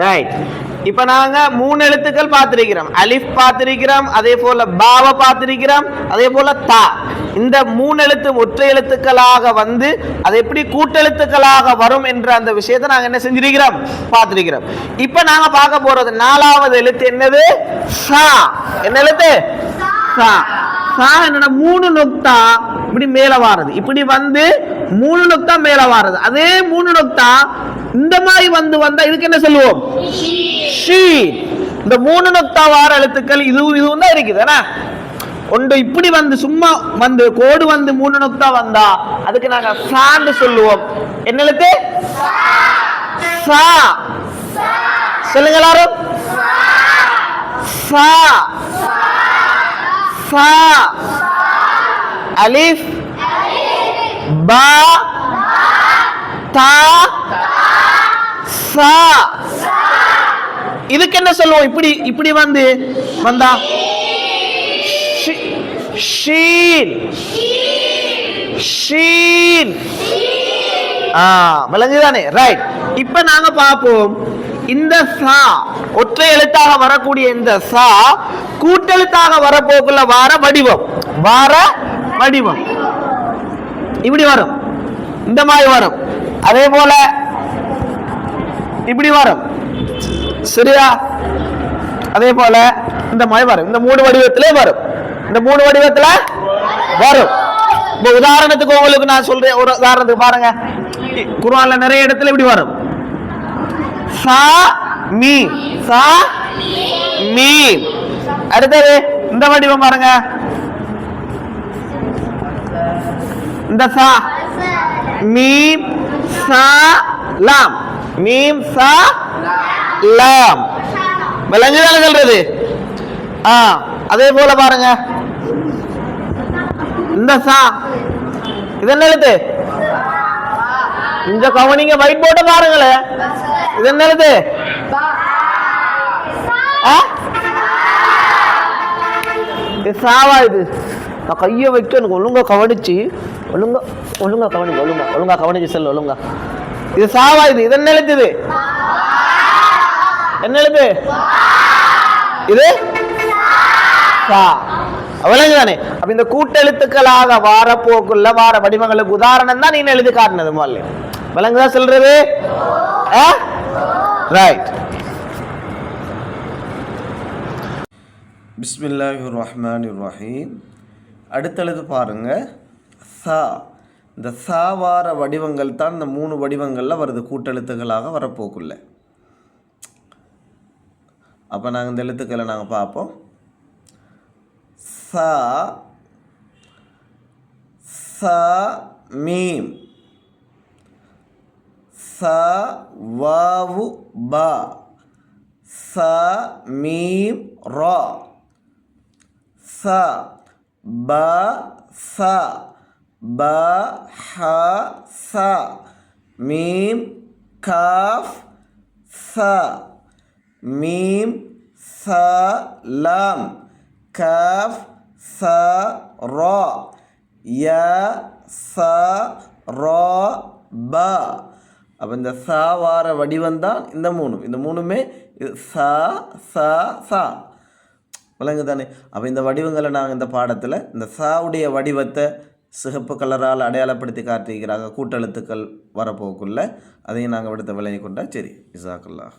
Right. இப்ப நாங்க 3 எழுத்துக்கள் பார்த்திருக்கிறோம். அலிஃப் பார்த்திருக்கிறோம், அதே போல பாவ பார்த்திருக்கிறோம், அதே போல தா. இந்த 3 எழுத்து ஒற்றை எழுத்துக்களாக வந்து அது எப்படி கூட்டெழுத்துக்களாக வரும் என்ற அந்த விஷயத்தை நாங்க என்ன செஞ்சிருக்கிறோம், பார்த்திருக்கிறோம். இப்ப நாங்க பார்க்க போறது 4வது எழுத்து என்னது? சா. என்ன எழுத்து? சா. சா என்னன்னா 3 நுக்தா இப்படி மேல வாரது, இப்படி வந்து 3 நுக்தா மேல வாரது. அதே 3 நுக்தா இந்த மாதிரி வந்தா இதுக்கு என்ன சொல்லுவோம்? ஷீன். இந்த 3 நுக்தா வார எழுத்துக்கள் இதுவும் தான் இருக்குது. ஒன்று இப்படி வந்து சும்மா வந்து கோடு வந்து 3 நுக்தா வந்தா அதுக்கு நாங்க சான்னு சொல்லுவோம். என்ன எழுத்து? சா. சொல்லுங்க எல்லாரும். சா. சா. அலிஃப் பா தா சா. இதுக்கு என்ன சொல்லுவோம்? இப்படி வந்து வந்தா ஷீன். ஷீன். விளங்குதானே? ரைட். இப்ப நாங்க பார்ப்போம் இந்த சா ஒற்றை எழுத்தாக வரக்கூடிய இந்த சா கூட்டெழுத்தாக வரப்போக்குள்ள வார வடிவம் இப்படி வரும், இந்த மாதிரி வரும். அதே போல இப்படி வரும், சரியா? அதே போல இந்த மாதிரி வரும். இந்த 3 வடிவத்திலே வரும். இந்த 3 வடிவத்துல வரும். இப்போ உதாரணத்துக்கு உங்களுக்கு நான் சொல்றேன், ஒரு உதாரணத்துக்கு பாருங்க. குர்ஆன்ல நிறைய இடத்துல இப்படி வரும். சா மீம், சா மீம். அடுத்தது இந்த வடிவம் பாருங்க. இந்த சா மீம் சா லாம், மீம் சா லாம். விளங்குதல சொல்றது. அதே போல பாருங்க இந்த சா, இது என்ன எழுத்து? இந்த கவனிங்க, ஒயிட் போர்டு பாருங்களே. இது என்ன எழுத்து? இது சாவா? இது நான் கையை வைக்க எனக்கு ஒழுங்கா கவனிச்சு ஒழுங்கா கவனிச்சு செல்ல ஒழுங்கா. இது சாவா? இது என்ன எழுத்து? இது என்ன எழுத்து? இது சா. விளங்குதானே? அப்ப இந்த கூட்டெழுத்துக்களாக வாரப்போக்குள்ள வார வடிவங்களுக்கு உதாரணம் தான் நீங்க எழுதி காட்டினது. முதல்ல விளங்குதா சொல்றது? ரைட். பிஸ்மில்லாஹிர் ரஹ்மானிர் ரஹீம். அடுத்தழுது பாருங்க சா. இந்த சா வார வடிவங்கள் தான் இந்த 3 வடிவங்களில் வருது, கூட்டெழுத்துக்களாக வரப்போக்குள்ள. அப்போ நாங்கள் இந்த எழுத்துக்களை நாங்கள் பார்ப்போம். சா, சா மீம், சா வாவு பா, சா மீம் ரா, சா பா சா, பா ஹா சா, மீம் காஃப் சா, மீம் சா லாம், காஃப் சா ரா, யா சா ரா பா. அப்போ இந்த சா வார வடிவம் தான் இந்த 3. இந்த 3மே சா சா சா. விளங்கு தானே? அப்போ இந்த வடிவங்களை நாங்கள் இந்த பாடத்தில் இந்த சாவுடைய வடிவத்தை சிகப்பு கலரால் அடையாளப்படுத்தி காட்டியிருக்கிறாங்க, கூட்டெழுத்துக்கள் வரப்போக்குள்ள. அதையும் நாங்கள் விடுத்த விளங்கி கொண்டா சரி. ஜஸாக்கல்லாஹ்.